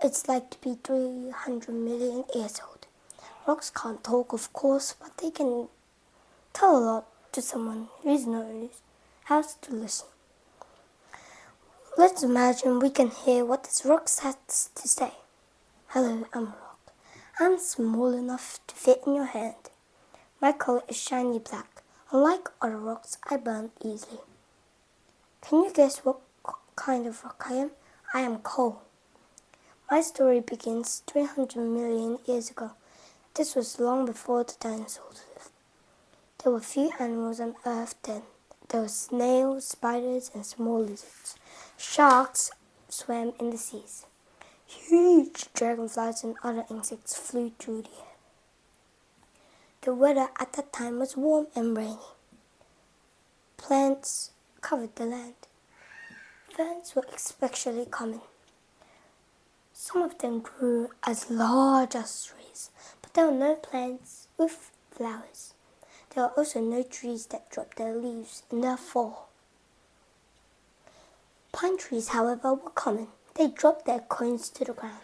it's like to be 300 million years old. Rocks can't talk, of course, but they can tell a lot to someone who has to listen. Let's imagine we can hear what this rock has to say. Hello, I'm a rock. I'm small enough to fit in your hand. My color is shiny black. Unlike other rocks, I burn easily. Can you guess what kind of rock I am? I am coal. My story begins 300 million years ago. This was long before the dinosaurs lived. There were few animals on Earth then. There were snails, spiders, and small lizards. Sharks swam in the seas. Huge dragonflies and other insects flew through the air. The weather at that time was warm and rainy. Plants covered the land. Ferns were especially common. Some of them grew as large as trees, but there were no plants with flowers. There were also no trees that dropped their leaves in the fall. Pine trees, however, were common. They dropped their cones to the ground.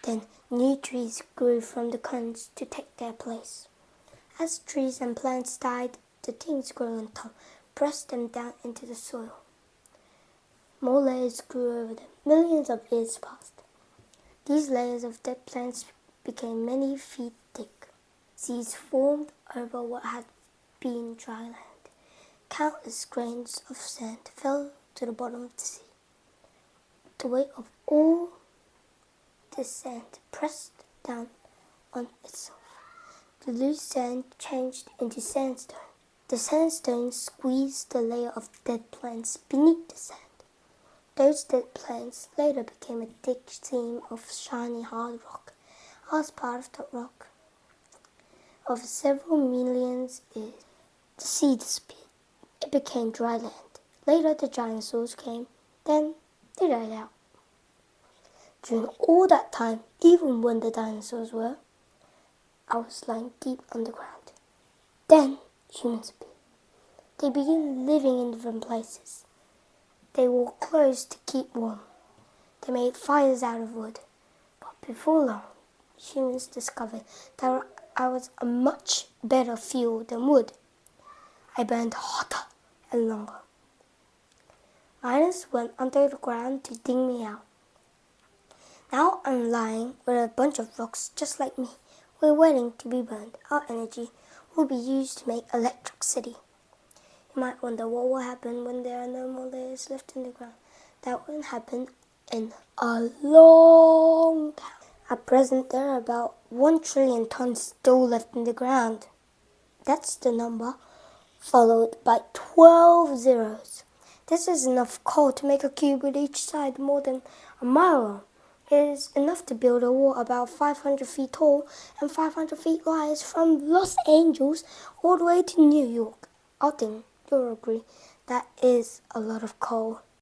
Then new trees grew from the cones to take their place. As trees and plants died, the things growing on top pressed them down into the soil. More layers grew over them. Millions of years passed. These layers of dead plants became many feet thick. Seas formed over what had been dry land. Countless grains of sand fell to the bottom of the sea. The weight of all this sand pressed down on itself. The loose sand changed into sandstone. The sandstone squeezed the layer of dead plants beneath the sand. Those dead plants later became a thick seam of shiny hard rock. As part of that rock, over several millions years, the sea disappeared. It became dry land. Later the dinosaurs came, then they died out. During all that time, even when the dinosaurs were, I was lying deep underground. Then humans appeared. They began living in different places. They wore clothes to keep warm. They made fires out of wood. But before long, humans discovered that I was a much better fuel than wood. I burned hotter and longer. Miners went under the ground to dig me out. Now I'm lying with a bunch of rocks just like me. We're waiting to be burned. Our energy will be used to make electricity. You might wonder what will happen when there are no more layers left in the ground. That won't happen in a long time. At present, there are about 1 trillion tons still left in the ground. That's the number, followed by 12 zeros. This is enough coal to make a cube with each side more than a mile long. It is enough to build a wall about 500 feet tall and 500 feet wide from Los Angeles all the way to New York. I think you'll agree that is a lot of coal.